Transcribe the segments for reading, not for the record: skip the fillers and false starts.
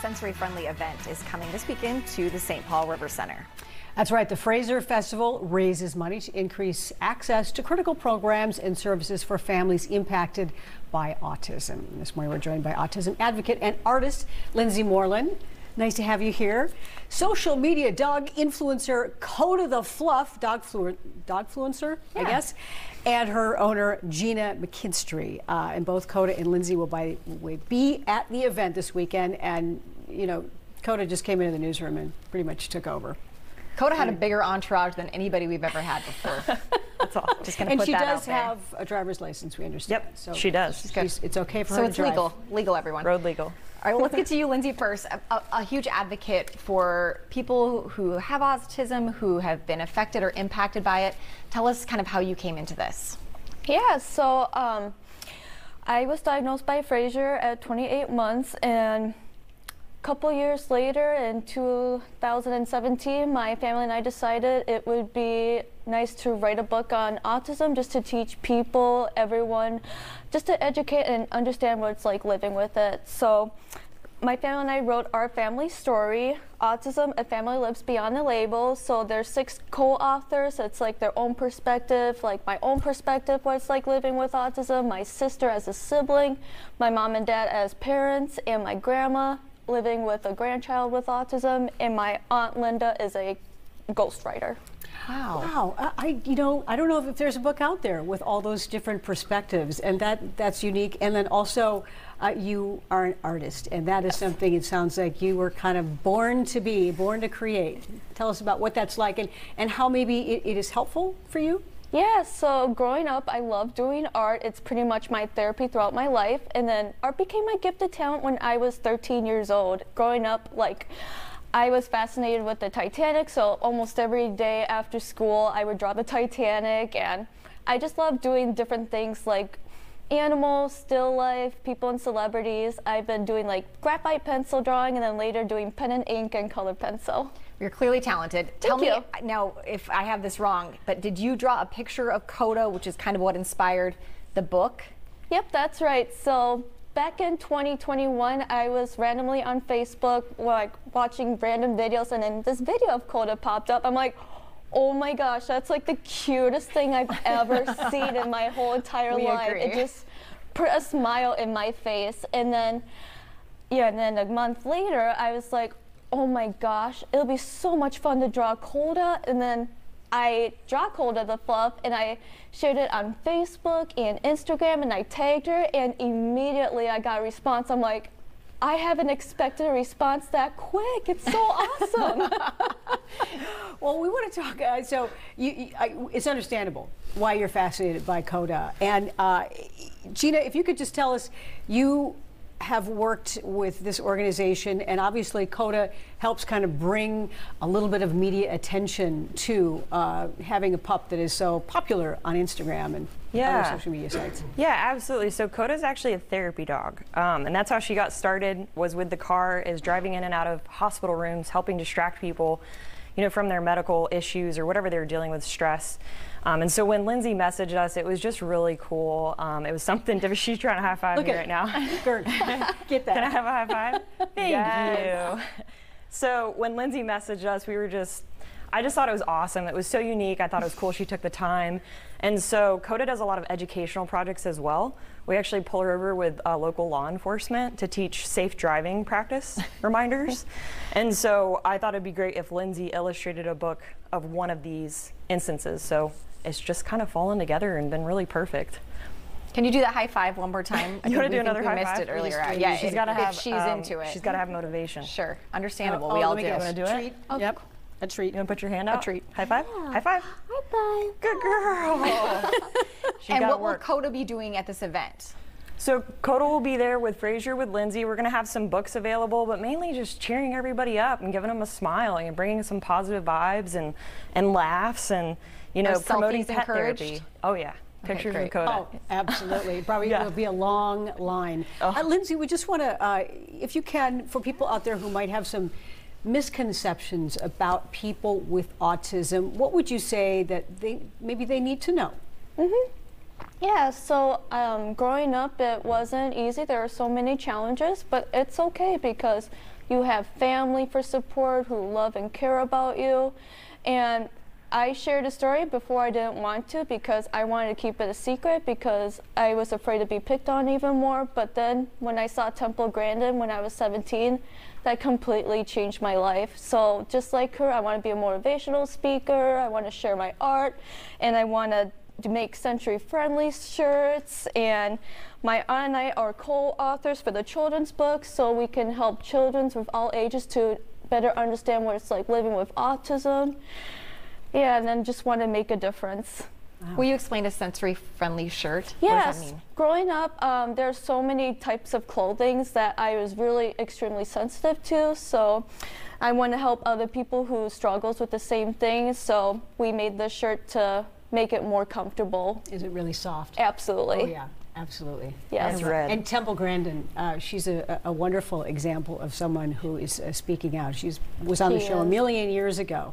sensory-friendly event is coming this weekend to the St. Paul River Center. That's right. The Fraser Festival raises money to increase access to critical programs and services for families impacted by autism. This morning we're joined by autism advocate and artist Lindsay Moreland. Nice to have you here. Social media dog influencer Koda the Fluff, dogfluencer, I guess, and her owner Gina McKinstry. And both Koda and Lindsay will be at the event this weekend. And, you know, Koda just came into the newsroom and pretty much took over. Koda had a bigger entourage than anybody we've ever had before. That's all. Just going to put that out there. And she does have a driver's license, we understand. Yep, so she does. It's okay for her to drive. So it's legal. Legal, everyone. Road legal. All right, well, let's get to you, Lindsay, first. A huge advocate for people who have autism, who have been affected or impacted by it. Tell us kind of how you came into this. Yeah, so I was diagnosed by Fraser at 28 months, and a couple years later, in 2017, my family and I decided it would be nice to write a book on autism, just to teach people, everyone, just to educate and understand what it's like living with it. So my family and I wrote our family story, Autism, A Family Lives Beyond the Label. So there's 6 co-authors. It's like their own perspective, like my own perspective, what it's like living with autism, my sister as a sibling, my mom and dad as parents, and my grandma living with a grandchild with autism, and my Aunt Linda is a ghostwriter. Wow. I don't know if there's a book out there with all those different perspectives, and that's unique. And then also, you are an artist, and that is something it sounds like you were kind of born to create. Tell us about what that's like and how maybe it is helpful for you. Yeah, so growing up, I love doing art. It's pretty much my therapy throughout my life. And then art became my gifted talent when I was 13 years old. Growing up, I was fascinated with the Titanic, so almost every day after school, I would draw the Titanic. And I just love doing different things like animals, still life, people and celebrities. I've been doing like graphite pencil drawing, and then later doing pen and ink and colored pencil. You're clearly talented. Tell me now if I have this wrong, but did you draw a picture of Koda, which is kind of what inspired the book? Yep, that's right. So back in 2021, I was randomly on Facebook, like watching random videos, and then this video of Koda popped up. I'm like, oh my gosh, that's like the cutest thing I've ever seen in my whole entire life. Agree. It just put a smile in my face. And then, and then a month later, I was like, oh my gosh, it'll be so much fun to draw Koda. And then I draw Koda the Fluff, and I shared it on Facebook and Instagram, and I tagged her, and immediately I got a response. I'm like, I haven't expected a response that quick. It's so awesome. Well, we want to talk, it's understandable why you're fascinated by Koda. And Gina, if you could just tell us, you have worked with this organization, and obviously Koda helps kind of bring a little bit of media attention to having a pup that is so popular on Instagram and other social media sites. Yeah, absolutely. So Koda's actually a therapy dog, and that's how she got started, was with the car, is driving in and out of hospital rooms, helping distract people, from their medical issues or whatever they were dealing with, stress. And so when Lindsay messaged us, it was just really cool. It was something different. She's trying to high five me right now. Gert, get that. Can I have a high five? Thank you. So when Lindsay messaged us, I just thought it was awesome. It was so unique. I thought it was cool she took the time. And so Koda does a lot of educational projects as well. We actually pull her over with local law enforcement to teach safe driving practice reminders. And so I thought it'd be great if Lindsay illustrated a book of one of these instances. So it's just kind of fallen together and been really perfect. Can you do that high five one more time? You want to do another high five? We missed it earlier. Yeah, she's got to have. She's into it. She's got to have motivation. Sure, understandable. We all do. You want to do it? Yep. A treat. You want to put your hand out? A treat. High five? Yeah. High five? High five. Good girl. And what will Koda be doing at this event? So Koda will be there with Fraser, with Lindsay. We're going to have some books available, but mainly just cheering everybody up and giving them a smile and bringing some positive vibes and laughs and, promoting pet therapy. Oh, yeah. Pictures of Koda. Oh, absolutely. Probably will be a long line. Lindsay, we just want to, if you can, for people out there who might have some misconceptions about people with autism, what would you say that maybe they need to know? Yeah, so growing up, it wasn't easy. There were so many challenges, but it's okay because you have family for support who love and care about you. And I shared a story before I didn't want to because I wanted to keep it a secret because I was afraid to be picked on even more. But then when I saw Temple Grandin when I was 17, that completely changed my life. So just like her, I want to be a motivational speaker, I want to share my art, and I want to make sensory-friendly shirts. And my aunt and I are co-authors for the children's book, so we can help children of all ages to better understand what it's like living with autism. Yeah, and then just want to make a difference. Wow. Will you explain a sensory-friendly shirt? Yes. What does that mean? Growing up, there's so many types of clothing that I was really extremely sensitive to. So I want to help other people who struggles with the same thing. So we made this shirt to make it more comfortable. Is it really soft? Absolutely. Oh yeah, absolutely. Yes. It's red. And Temple Grandin, she's a wonderful example of someone who is speaking out. She was on the show a million years ago.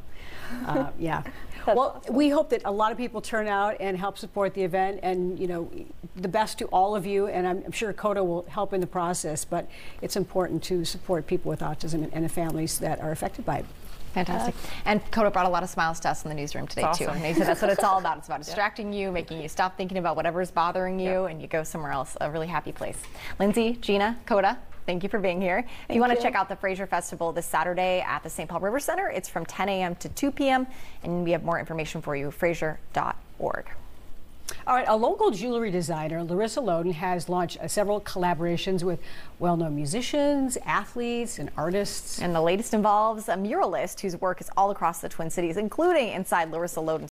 Yeah. Well, awesome. we hope that a lot of people turn out and help support the event, and you know, the best to all of you. And I'm sure Koda will help in the process. But it's important to support people with autism and the families that are affected by it. Fantastic. And Koda brought a lot of smiles to us in the newsroom today, That's too. awesome. And he said that's what it's all about. It's about distracting you, making you stop thinking about whatever's bothering you, and you go somewhere else, a really happy place. Lindsay, Gina, Koda, thank you for being here. If you want to check out the Fraser Festival this Saturday at the St. Paul River Center, it's from 10 a.m. to 2 p.m. And we have more information for you, fraser.org. All right, a local jewelry designer, Larissa Loden, has launched several collaborations with well-known musicians, athletes, and artists. And the latest involves a muralist whose work is all across the Twin Cities, including inside Larissa Loden's